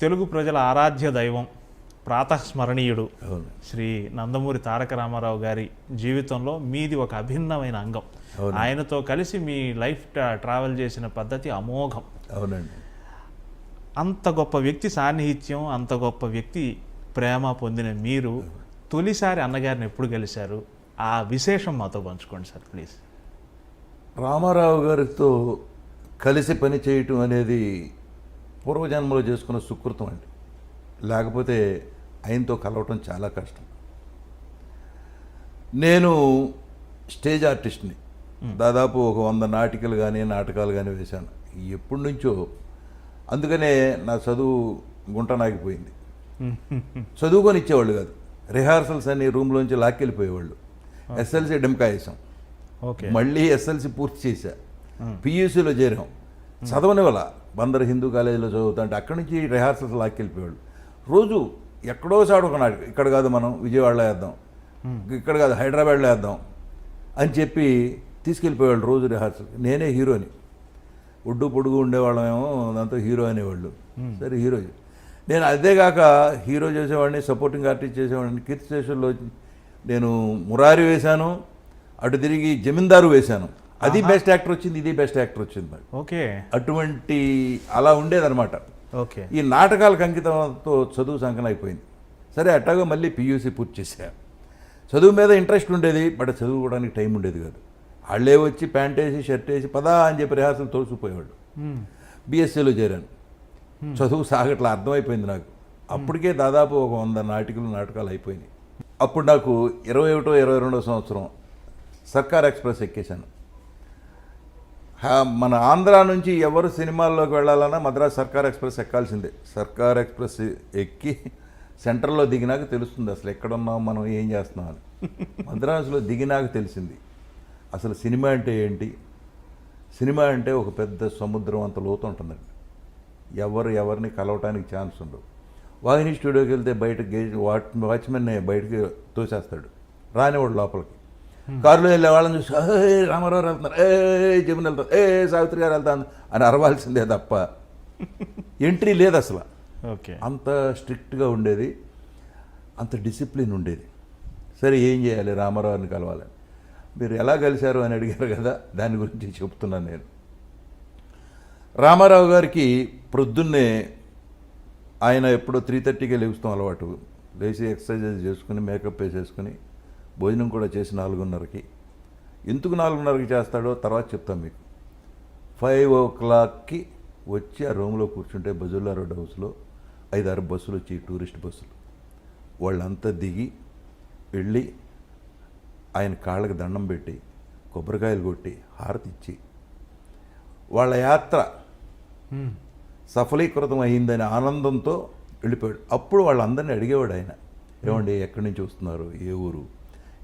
తెలుగు ప్రజల ఆరాధ్య దైవం, ప్రాతస్మరణీయుడు అవును. శ్రీ నందమూరి తారక రామారావు గారి జీవితంలో మీది ఒక అభిన్నమైన అంగం. ఆయనతో కలిసి మీ లైఫ్ ట్రావెల్ చేసిన పద్ధతి అమోఘం. అవునండి. అంత గొప్ప వ్యక్తి సాన్నిహిత్యం, అంత గొప్ప వ్యక్తి ప్రేమ పొందిన మీరు తొలిసారి అన్నగారిని ఎప్పుడు కలిశారు? ఆ విశేషం మాతో పంచుకోండి సార్ ప్లీజ్. రామారావు గారితో కలిసి పని చేయటం అనేది పూర్వజన్మలో చేసుకున్న సుకృతం అండి. లేకపోతే ఆయనతో కలవటం చాలా కష్టం. నేను స్టేజ్ ఆర్టిస్ట్ని. దాదాపు ఒక 100 నాటకాలు కానీ వేశాను ఎప్పటి నుంచో. అందుకనే నా చదువు గుంటనాగిపోయింది. చదువుకొని ఇచ్చేవాళ్ళు కాదు. రిహార్సల్స్ అన్ని రూమ్లోంచి లాక్కెళ్ళిపోయేవాళ్ళు. ఎస్ఎల్సి డెమ్కా వేసాం, మళ్ళీ ఎస్ఎల్సి పూర్తి చేశా, పియూసీలో చేరాం. చదవని వల్ల బందర్ హిందూ కాలేజీలో చదువుతుంటే అక్కడి నుంచి రిహార్సల్స్ లాక్కెళ్ళిపోయేవాళ్ళు. రోజు ఎక్కడో సాడు ఒక నాటకం, ఇక్కడ కాదు మనం విజయవాడలో వేద్దాం, ఇక్కడ కాదు హైదరాబాద్లో వేద్దాం అని చెప్పి తీసుకెళ్ళిపోయేవాళ్ళు రోజు రిహార్సల్. నేనే హీరోని, ఒడ్డు పొడుగు ఉండేవాళ్ళమేమో, దాంతో హీరో అనేవాళ్ళు. సరే హీరో. నేను అదేగాక హీరో చేసేవాడిని, సపోర్టింగ్ ఆర్టిస్ట్ చేసేవాడిని. కీర్తి స్టేషన్లో నేను మురారి వేశాను, అటు తిరిగి జమీందారు వేశాను. అది బెస్ట్ యాక్టర్ వచ్చింది, ఇది బెస్ట్ యాక్టర్ వచ్చింది నాకు. ఓకే. అటువంటి అలా ఉండేదన్నమాట. ఓకే. ఈ నాటకాలకు అంకితంతో చదువు సంకన అయిపోయింది. సరే అట్టాగా మళ్ళీ పియూసీ పూర్తి చేశా. చదువు మీద ఇంట్రెస్ట్ ఉండేది, బట్ చదువుకోవడానికి టైం ఉండేది కాదు. వాళ్ళే వచ్చి ప్యాంట్ వేసి షర్ట్ వేసి పదా అని చెప్పి రిహార్సల్ తోసిపోయేవాళ్ళు. బీఎస్సీలో చేరాను. చదువు సాగట్లా అర్థమైపోయింది నాకు. అప్పటికే దాదాపు ఒక 100 నాటకాలు అయిపోయినాయి. అప్పుడు నాకు 21, 22 సంవత్సరం సర్కార్ ఎక్స్ప్రెస్ ఎక్కేశాను. మన ఆంధ్ర నుంచి ఎవరు సినిమాల్లోకి వెళ్ళాలన్నా మద్రాస్ సర్కార్ ఎక్స్ప్రెస్ ఎక్కాల్సిందే. సర్కార్ ఎక్స్ప్రెస్ ఎక్కి సెంటర్లో దిగినాక తెలుస్తుంది అసలు ఎక్కడున్నాం, మనం ఏం చేస్తున్నాం అని. మద్రాసులో దిగినాక తెలిసింది అసలు సినిమా అంటే ఏంటి. సినిమా అంటే ఒక పెద్ద సముద్రం అంత లోతు ఉంటుందండి. ఎవరిని కలవటానికి ఛాన్స్ ఉండవు. వాహిని స్టూడియోకి వెళ్తే బయట వాచ్మెన్ బయటకి తోసేస్తాడు, రానివాడు లోపలికి. కారులో వెళ్ళే వాళ్ళని చూసి రామారావు వెళ్తున్నారు, జమున వెళ్తారు, సావిత్రి గారు వెళ్తాను అని అరవాల్సిందే తప్ప ఎంట్రీ లేదు అసలు. ఓకే. అంత స్ట్రిక్ట్గా ఉండేది, అంత డిసిప్లిన్ ఉండేది. సరే ఏం చేయాలి, రామారావుని కలవాలని. మీరు ఎలా కలిశారు అని అడిగారు కదా, దాని గురించి చెప్తున్నాను నేను. రామారావు గారికి ప్రొద్దున్నే ఆయన ఎప్పుడో 3:30కే లేస్తాం అలవాటు. లేచి ఎక్సర్సైజ్ చేసుకుని మేకప్ వేసేసుకుని భోజనం కూడా చేసి 4:30కి. ఎందుకు 4:30కి చేస్తాడో తర్వాత చెప్తాం మీకు. 5 o'clockకి వచ్చి ఆ రూమ్లో కూర్చుంటే బజుల్లా రోడ్ హౌస్లో 5-6 బస్సులు వచ్చి టూరిస్ట్ బస్సులు. వాళ్ళంతా దిగి వెళ్ళి ఆయన కాళ్ళకి దండం పెట్టి కొబ్బరికాయలు కొట్టి హారతి ఇచ్చి వాళ్ళ యాత్ర సఫలీకృతం అయిందనే ఆనందంతో వెళ్ళిపోయాడు. అప్పుడు వాళ్ళందరినీ అడిగేవాడు ఆయన, ఏమండి ఎక్కడి నుంచి వస్తున్నారు, ఏ ఊరు,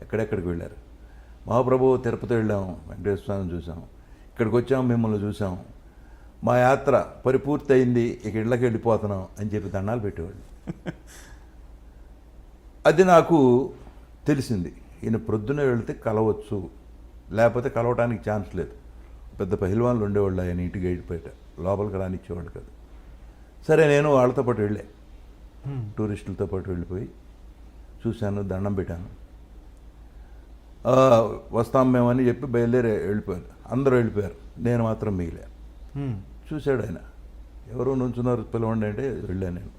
ఎక్కడెక్కడికి వెళ్ళారు. మహాప్రభు తిరుపతి వెళ్ళాము, వెంకటేశ్వర స్వామిని చూసాం, ఇక్కడికి వచ్చాము, మిమ్మల్ని చూసాం, మా యాత్ర పరిపూర్తి అయింది, ఇక ఇళ్ళకి వెళ్ళిపోతున్నాం అని చెప్పి దండాలు పెట్టేవాళ్ళు. అది నాకు తెలిసింది, ఈయన ప్రొద్దునే వెళితే కలవచ్చు, లేకపోతే కలవటానికి ఛాన్స్ లేదు. పెద్ద పహిల్వాన్లు ఉండేవాళ్ళు ఆయన ఇంటి గైడ్ బయట, లోపలికి రానిచ్చేవాళ్ళు కాదు. సరే నేను వాళ్ళతో పాటు వెళ్ళే, టూరిస్టులతో పాటు వెళ్ళిపోయి చూశాను, దండం పెట్టాను. వస్తాం మేమని చెప్పి బయలుదేరి వెళ్ళిపోయారు. అందరూ వెళ్ళిపోయారు, నేను మాత్రం మిగిలే. చూశాడు ఆయన, ఎవరు నుంచున్నారు పిలవండి అంటే వెళ్ళాను నేను.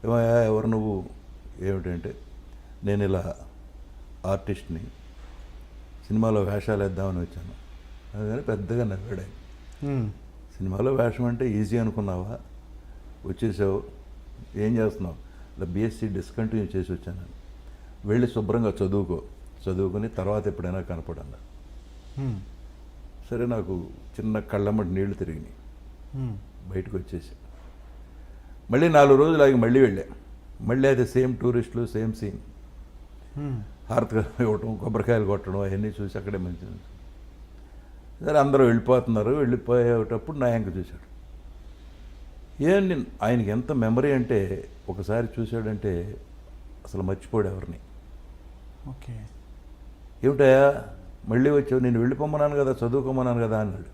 ఏమయ్యా ఎవరు నువ్వు, ఏమిటంటే నేను ఇలా ఆర్టిస్ట్ని, సినిమాలో వేషాలు వేద్దామని వచ్చాను. అందుకని పెద్దగా నవ్వాడు ఆయన. సినిమాలో వేషం అంటే ఈజీ అనుకున్నావా, వచ్చేసావు, ఏం చేస్తున్నావు, ఇలా బీఎస్సీ డిస్కంటిన్యూ చేసి వచ్చాను, వెళ్ళి శుభ్రంగా చదువుకొని తర్వాత ఎప్పుడైనా కనపడన్నా. సరే నాకు చిన్న కళ్ళమ్మటి నీళ్లు తిరిగినాయి, బయటకు వచ్చేసి మళ్ళీ 4 రోజులు ఆగి మళ్ళీ వెళ్ళా. మళ్ళీ అయితే సేమ్ టూరిస్టులు, సేమ్ సీన్, హారతి ఇవ్వటం, కొబ్బరికాయలు కొట్టడం అవన్నీ చూసి అక్కడే మంచి. సరే అందరూ వెళ్ళిపోతున్నారు. వెళ్ళిపోయేటప్పుడు నా యాంక చూశాడు. ఏంటి ఆయనకి ఎంత మెమరీ అంటే, ఒకసారి చూశాడంటే అసలు మర్చిపోడు ఎవరిని. ఓకే. ఏమిటయా మళ్ళీ వచ్చావు, నేను వెళ్ళిపోమన్నాను కదా, చదువుకోమన్నాను కదా అన్నాడు.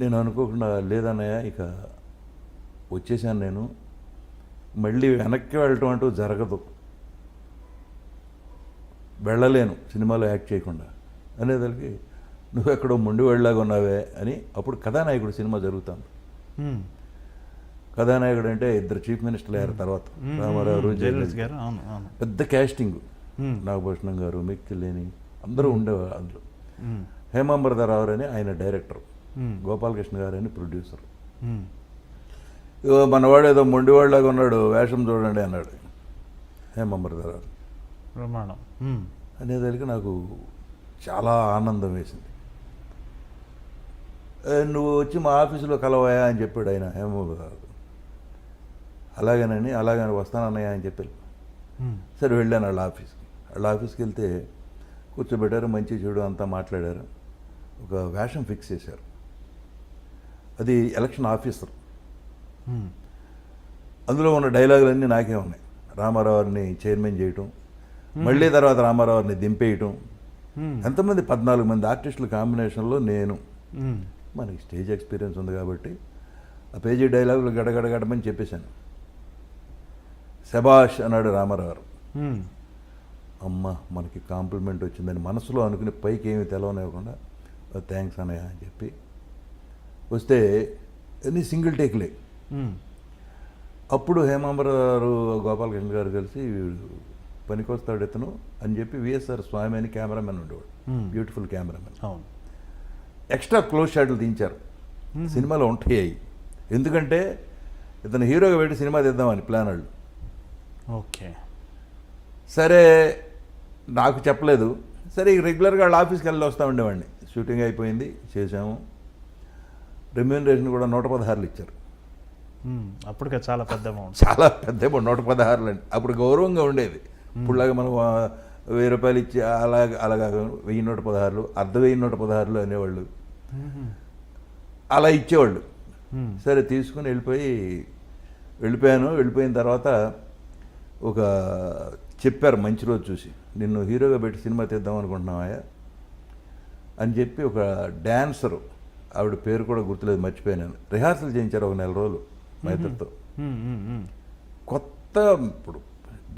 నేను అనుకోకుండా లేదన్నయ్య, ఇక వచ్చేసాను నేను, మళ్ళీ వెనక్కి వెళ్ళటం అంటూ జరగదు, వెళ్ళలేను సినిమాలో యాక్ట్ చేయకుండా అనేదానికి నువ్వు ఎక్కడో మొండి వెళ్ళలాగా ఉన్నావే అని. అప్పుడు కథానాయకుడు సినిమా జరుగుతుంది. కథానాయకుడు అంటే ఇద్దరు చీఫ్ మినిస్టర్లు అయ్యారు తర్వాత, రామారావు, జయలలిత గారు. అవును అవును. పెద్ద క్యాస్టింగ్, నాగభూషణం గారు, మిక్కిలేని అందరూ ఉండేవారు అందులో. హేమాంబరరావు అని ఆయన డైరెక్టర్, గోపాలకృష్ణ గారు అని ప్రొడ్యూసర్. మనవాడు ఏదో మొండివాళ్ళలాగా ఉన్నాడు, వేషం చూడండి అన్నాడు హేమాంబరరావు. ప్రమాణం అనేదానికి నాకు చాలా ఆనందం వేసింది. నువ్వు వచ్చి మా ఆఫీసులో కలవాయా అని చెప్పాడు ఆయన హేమాంబరరావు. అలాగేనని వస్తానన్నయ్య అని చెప్పారు. సరే వెళ్ళాను వాళ్ళ ఆఫీస్కి వెళ్తే కూర్చోబెట్టారు, మంచి చెడు అంతా మాట్లాడారు. ఒక వేషం ఫిక్స్ చేశారు, అది ఎలక్షన్ ఆఫీసర్. అందులో ఉన్న డైలాగులన్నీ నాకే ఉన్నాయి. రామారావుని చైర్మన్ చేయటం, మళ్ళీ తర్వాత రామారావుని దింపేయటం. ఎంతమంది 14 మంది ఆర్టిస్టుల కాంబినేషన్లో నేను. మనకి స్టేజ్ ఎక్స్పీరియన్స్ ఉంది కాబట్టి ఆ పేజీ డైలాగులు గడగడగడమని చెప్పేశాను. శబాష్ అన్నాడు రామారావు. అమ్మ మనకి కాంప్లిమెంట్ వచ్చిందని మనసులో అనుకుని పైకి ఏమి తెలవనివ్వకుండా థ్యాంక్స్ అన్నయ్య అని చెప్పి వస్తే అన్ని సింగిల్ టేక్లే. అప్పుడు హేమాంబరరావు, గోపాలకృష్ణ గారు కలిసి పనికొస్తాడు ఇతను అని చెప్పి విఎస్ఆర్ స్వామి అని కెమెరామెన్ ఉండేవాడు, బ్యూటిఫుల్ కెమెరామెన్. ఎక్స్ట్రా క్లోజ్ షాట్లు తీయించారు, సినిమాలో ఉంటాయి. ఎందుకంటే ఇతను హీరోగా పెట్టి సినిమా తీద్దామని ప్లాన్ వాళ్ళు. ఓకే, సరే నాకు చెప్పలేదు. సరే రెగ్యులర్గా వాళ్ళ ఆఫీస్కి వెళ్ళి వస్తూ ఉండేవాడిని. షూటింగ్ అయిపోయింది, చేసాము. రెమ్యూనరేషన్ కూడా 116 ఇచ్చారు. అప్పటికే చాలా పెద్ద అమౌంట్, చాలా పెద్ద అమౌంట్ 116 అండి. అప్పుడు గౌరవంగా ఉండేది. ఇప్పుడులాగా మనం 1000 రూపాయలు ఇచ్చి అలాగా 1116, 1116 అనేవాళ్ళు, అలా ఇచ్చేవాళ్ళు. సరే తీసుకుని వెళ్ళిపోయాను. వెళ్ళిపోయిన తర్వాత ఒక చెప్పారు మంచి రోజు చూసి, నిన్ను హీరోగా పెట్టి సినిమా తీద్దాం అనుకుంటున్నావా అని చెప్పి ఒక డ్యాన్సరు, ఆవిడ పేరు కూడా గుర్తులేదు, మర్చిపోయాను. రిహార్సల్ చేయించారు ఒక 4 రోజులు మా ఇద్దరితో. కొత్త ఇప్పుడు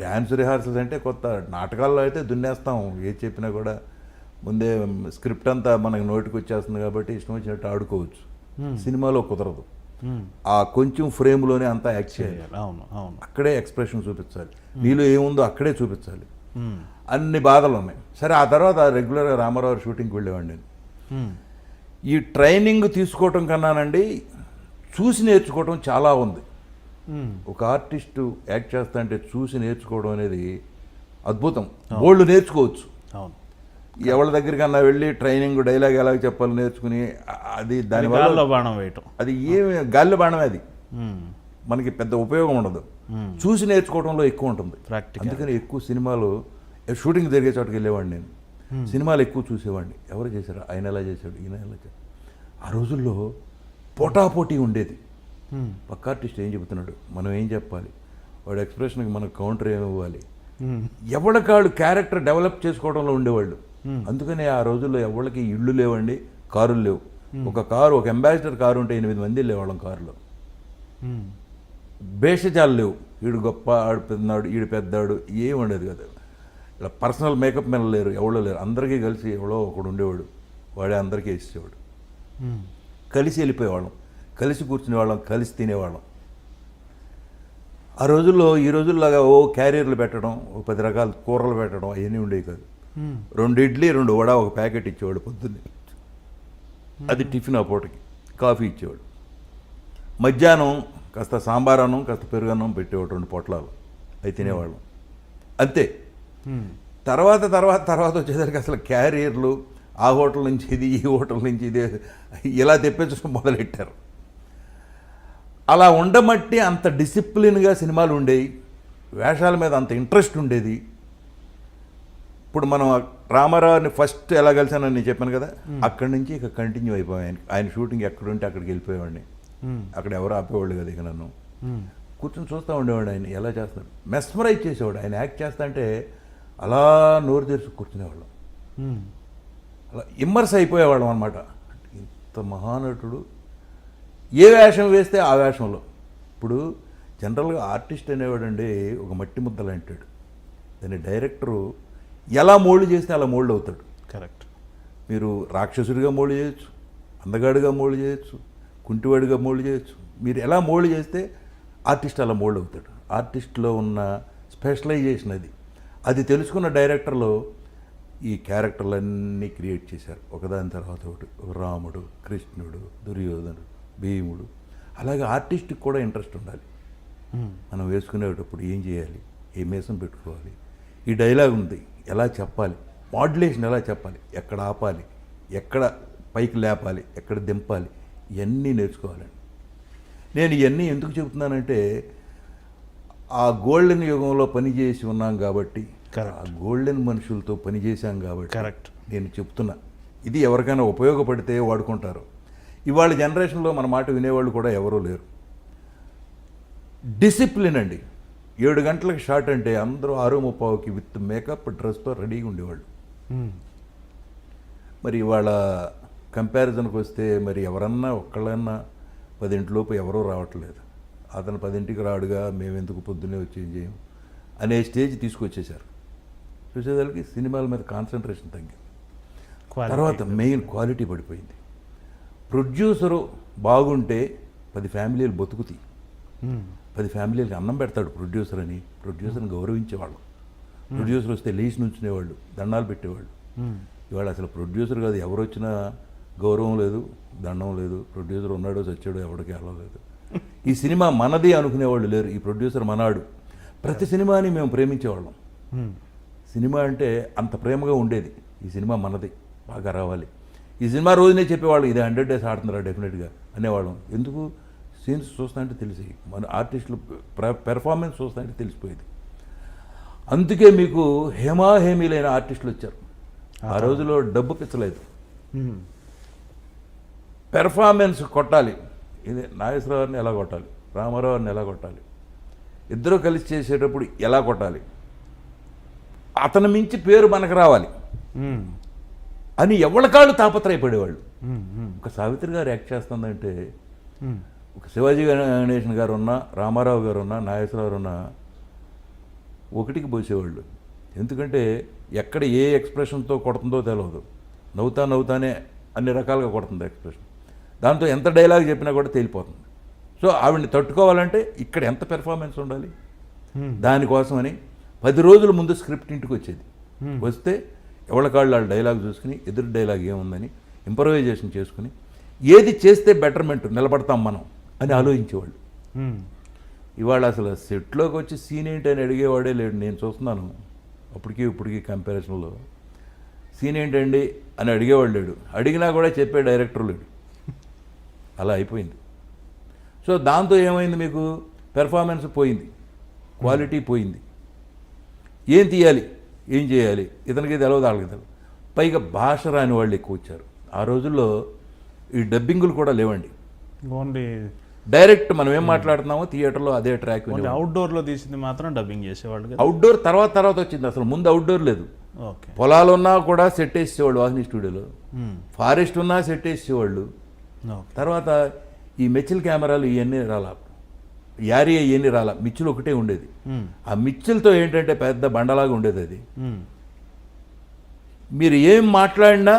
డ్యాన్స్ రిహార్సల్స్ అంటే కొత్త. నాటకాల్లో అయితే దున్నేస్తాం, ఏది చెప్పినా కూడా ముందే స్క్రిప్ట్ అంతా మనకు నోటికి వచ్చేస్తుంది కాబట్టి ఇష్టం వచ్చినట్టు ఆడుకోవచ్చు. సినిమాలో కుదరదు. ఆ కొంచెం ఫ్రేమ్లోనే అంతా యాక్ట్ చేయాలి. అవును అవును, అక్కడే ఎక్స్ప్రెషన్ చూపించాలి, నీలో ఏముందో అక్కడే చూపించాలి. అన్ని బాధలు ఉన్నాయి. సరే ఆ తర్వాత రెగ్యులర్గా రామారావు షూటింగ్కి వెళ్ళేవాడిని నేను. ఈ ట్రైనింగ్ తీసుకోవటం కన్నానండి చూసి నేర్చుకోవటం చాలా ఉంది. ఒక ఆర్టిస్టు యాక్ట్ చేస్తా అంటే చూసి నేర్చుకోవడం అనేది అద్భుతం. బోల్డ్ నేర్చుకోవచ్చు. అవును, ఎవరి దగ్గరికన్నా వెళ్ళి ట్రైనింగ్ డైలాగ్ ఎలా చెప్పాలి నేర్చుకుని అది దానివల్ల బాణం వేయటం, అది ఏమి గాల్లో బాణమే. అది మనకి పెద్ద ఉపయోగం ఉండదు. చూసి నేర్చుకోవడంలో ఎక్కువ ఉంటుంది. అందుకని ఎక్కువ సినిమాలు షూటింగ్ జరిగే చోటుకి వెళ్ళేవాడిని నేను. సినిమాలు ఎక్కువ చూసేవాడిని. ఎవరు చేశారు, ఆయన ఎలా చేశాడు, ఈయన ఎలా చేశాడు. ఆ రోజుల్లో పోటాపోటీ ఉండేది. పక్క ఆర్టిస్ట్ ఏం చెబుతున్నాడు, మనం ఏం చెప్పాలి, వాడు ఎక్స్ప్రెషన్కి మనకు కౌంటర్ ఏమి ఇవ్వాలి, ఎవరికాళ్ళు క్యారెక్టర్ డెవలప్ చేసుకోవడంలో ఉండేవాళ్ళు. అందుకని ఆ రోజుల్లో ఎవరికి ఇళ్ళు లేవండి, కారులు లేవు. ఒక అంబాసిడర్ కారు ఉంటే 8 మంది వెళ్ళేవాళ్ళం కారులో. భేషజాలు లేవు, వీడు గొప్ప, ఆడు పెద్దనాడు, ఈడు పెద్దాడు, ఏమి ఉండేది కదా. ఇలా పర్సనల్ మేకప్ మెన్ లేరు, ఎవరో లేరు. అందరికీ కలిసి ఎవడో ఒకడు ఉండేవాడు, వాడే అందరికీ ఇచ్చేవాడు. కలిసి వెళ్ళిపోయేవాళ్ళం, కలిసి కూర్చునేవాళ్ళం, కలిసి తినేవాళ్ళం. ఆ రోజుల్లో ఈ రోజుల్లాగా క్యారియర్లు పెట్టడం, 10 రకాల కూరలు పెట్టడం అవన్నీ ఉండేవి కాదు. 2 ఇడ్లీ 2 వడ ఒక ప్యాకెట్ ఇచ్చేవాడు పొద్దున్నే. అది టిఫిన్. ఆ పూటకి కాఫీ ఇచ్చేవాడు. మధ్యాహ్నం కాస్త సాంబారన్నం, కాస్త పెరుగన్నం పెట్టేవాడు, 2 పొట్లాలు, అవి తినేవాళ్ళం. అంతే. తర్వాత వచ్చేసరికి అసలు క్యారియర్లు, ఆ హోటల్ నుంచి ఇది, ఈ హోటల్ నుంచి ఇది, ఇలా తెప్పించడం మొదలెట్టారు. అలా ఉండమట్టి అంత డిసిప్లిన్గా సినిమాలు ఉండేవి. వేషాల మీద అంత ఇంట్రెస్ట్ ఉండేది. ఇప్పుడు మనం రామారావుని ఫస్ట్ ఎలా కలిసానని నేను చెప్పాను కదా, అక్కడి నుంచి ఇక కంటిన్యూ అయిపోయాను. ఆయన షూటింగ్ ఎక్కడుంటే అక్కడికి వెళ్ళిపోయేవాడిని. అక్కడ ఎవరు ఆపేవాళ్ళు కదా. ఇక నన్ను కూర్చొని చూస్తూ ఉండేవాడు ఆయన ఎలా చేస్తాడు. మెస్మరైజ్ చేసేవాడు. ఆయన యాక్ట్ చేస్తా అంటే అలా నోరు తెరిచి కూర్చునేవాళ్ళం, అలా ఇమ్మర్స్ అయిపోయేవాళ్ళం అనమాట. ఇంత మహానటుడు ఏ వేషం వేస్తే ఆ వేషంలో. ఇప్పుడు జనరల్గా ఆర్టిస్ట్ అనేవాడండి ఒక మట్టి ముద్దలు అంటాడు. దాన్ని డైరెక్టరు ఎలా మోల్డ్ చేస్తే అలా మోల్డ్ అవుతాడు. కరెక్ట్. మీరు రాక్షసుడిగా మోల్డ్ చేయొచ్చు, అందగాడిగా మోల్డ్ చేయొచ్చు, కుంటివాడిగా మోల్డ్ చేయొచ్చు. మీరు ఎలా మోల్డ్ చేస్తే ఆర్టిస్ట్ అలా మోల్డ్ అవుతాడు. ఆర్టిస్ట్లో ఉన్న స్పెషలైజేషన్ అది తెలుసుకున్న డైరెక్టర్లు ఈ క్యారెక్టర్లన్నీ క్రియేట్ చేశారు, ఒకదాని తర్వాత ఒకటి. రాముడు, కృష్ణుడు, దుర్యోధనుడు, భీముడు. అలాగే ఆర్టిస్ట్కి కూడా ఇంట్రెస్ట్ ఉండాలి. మనం వేసుకునేటప్పుడు ఏం చేయాలి, ఏ మేసం పెట్టుకోవాలి, ఈ డైలాగ్ ఉంది ఎలా చెప్పాలి, మాడ్యులేషన్ ఎలా చెప్పాలి, ఎక్కడ ఆపాలి, ఎక్కడ పైకి లేపాలి, ఎక్కడ దింపాలి, ఇవన్నీ నేర్చుకోవాలండి. నేను ఇవన్నీ ఎందుకు చెబుతున్నానంటే ఆ గోల్డెన్ యుగంలో పనిచేసి ఉన్నాం కాబట్టి, ఆ గోల్డెన్ మనుషులతో పనిచేశాం కాబట్టి కరెక్ట్ నేను చెప్తున్నా. ఇది ఎవరికైనా ఉపయోగపడితే వాడుకుంటారు. ఇవాళ జనరేషన్లో మన మాట వినేవాళ్ళు కూడా ఎవరూ లేరు. డిసిప్లిన్ అండి. 7 గంటలకు షార్ట్ అంటే అందరూ 6:30కి విత్ మేకప్ డ్రెస్తో రెడీగా ఉండేవాళ్ళు. మరి ఇవాళ కంపారిజన్కి వస్తే మరి ఎవరన్నా ఒక్కళ్ళన్నా 10 ఎవరూ రావట్లేదు. అతను 10కి రాడుగా మేము ఎందుకు పొద్దున్నే వచ్చి ఏం చేయం అనే స్టేజ్ తీసుకొచ్చేశారు. చూసేదానికి సినిమాల మీద కాన్సన్ట్రేషన్ తగ్గింది. తర్వాత మెయిన్ క్వాలిటీ పడిపోయింది. ప్రొడ్యూసరు బాగుంటే 10 ఫ్యామిలీలు బతుకుతాయి. 10 ఫ్యామిలీలకి అన్నం పెడతాడు ప్రొడ్యూసర్ అని. ప్రొడ్యూసర్ని గౌరవించేవాళ్ళు. ప్రొడ్యూసర్ వస్తే లేచి నుంచునేవాళ్ళు, దండాలు పెట్టేవాళ్ళు. ఇవాళ అసలు ప్రొడ్యూసర్ కాదు, ఎవరు వచ్చినా గౌరవం లేదు, దండం లేదు. ప్రొడ్యూసర్ ఉన్నాడో చచ్చాడో ఎవరికి అలవలేదు. ఈ సినిమా మనది అనుకునేవాళ్ళు లేరు. ఈ ప్రొడ్యూసర్ మనాడు. ప్రతి సినిమాని మేము ప్రేమించేవాళ్ళం. సినిమా అంటే అంత ప్రేమగా ఉండేది. ఈ సినిమా మనది, బాగా రావాలి. ఈ సినిమా రోజునే చెప్పేవాళ్ళు ఇది 100 days ఆడుతున్నారా డెఫినెట్గా అనేవాళ్ళం. ఎందుకు? సీన్స్ చూస్తానంటే తెలిసి, మన ఆర్టిస్టులు పెర్ఫార్మెన్స్ చూస్తానంటే తెలిసిపోయేది. అందుకే మీకు హేమాహేమీలైన ఆర్టిస్టులు వచ్చారు. ఆ రోజులో డబ్బు పిచ్చలేదు, పెర్ఫార్మెన్స్ కొట్టాలి. ఇది నాగేశ్వరరావుని ఎలా కొట్టాలి, రామారావుని ఎలా కొట్టాలి, ఇద్దరు కలిసి చేసేటప్పుడు ఎలా కొట్టాలి, అతను మించి పేరు మనకు రావాలి అని ఎవరికాళ్ళు తాపత్రయపడేవాళ్ళు. ఒక సావిత్రి గారు యాక్ట్ చేస్తుందంటే, ఒక శివాజీ గణేశన్ గారు ఉన్నా, రామారావు గారు ఉన్నా, నాగేశ్వరరావు ఉన్నా ఒకటికి పోసేవాళ్ళు. ఎందుకంటే ఎక్కడ ఏ ఎక్స్ప్రెషన్తో కొడుతుందో తెలియదు. నవ్వుతానే అన్ని రకాలుగా కొడుతుంది ఎక్స్ప్రెషన్. దాంతో ఎంత డైలాగ్ చెప్పినా కూడా తేలిపోతుంది. సో ఆవిడని తట్టుకోవాలంటే ఇక్కడ ఎంత పెర్ఫార్మెన్స్ ఉండాలి. దానికోసమని 10 రోజుల ముందు స్క్రిప్ట్ ఇంటికి వచ్చేది. వస్తే ఎవరికాళ్ళు వాళ్ళ డైలాగ్ చూసుకుని ఎదురు డైలాగ్ ఏముందని ఇంప్రవైజేషన్ చేసుకుని ఏది చేస్తే బెటర్మెంట్ నిలబడతాం మనం అని ఆలోచించేవాళ్ళు. ఇవాళ అసలు సెట్లోకి వచ్చి సీన్ ఏంటి అని అడిగేవాడే లేడు. నేను చూస్తున్నాను ఇప్పటికీ కంపారిజన్లో సీన్ ఏంటండి అని అడిగేవాడు లేడు. అడిగినా కూడా చెప్పే డైరెక్టర్ లేడు. అలా అయిపోయింది. సో దాంతో ఏమైంది, మీకు పెర్ఫార్మెన్స్ పోయింది, క్వాలిటీ పోయింది. ఏం తీయాలి, ఏం చేయాలి, ఇతనికి తెలవదు, వాళ్ళకి తెలవదు. పైగా భాష రాని వాళ్ళు ఎక్కువ వచ్చారు. ఆ రోజుల్లో ఈ డబ్బింగులు కూడా లేవండి. ఓన్లీ డైరెక్ట్ మనం ఏం మాట్లాడుతున్నామో థియేటర్లో అదే ట్రాక్. అవుట్డోర్లో తీసింది మాత్రం డబ్బింగ్ చేసేవాళ్ళు. అవుట్డోర్ తర్వాత వచ్చింది. అసలు ముందు అవుట్డోర్ లేదు. పొలాలు ఉన్నా కూడా సెట్ వేసేవాళ్ళు వాహిని స్టూడియోలో. ఫారెస్ట్ ఉన్నా సెట్ వేసేవాళ్ళు. తర్వాత ఈ మెచ్చిల్ కెమెరాలు ఇవన్నీ రాలా, యారీ ఇవన్నీ రాలా, మిచ్చులు ఒకటే ఉండేది. ఆ మిచ్చులతో ఏంటంటే పెద్ద బండలాగా ఉండేది. అది మీరు ఏం మాట్లాడినా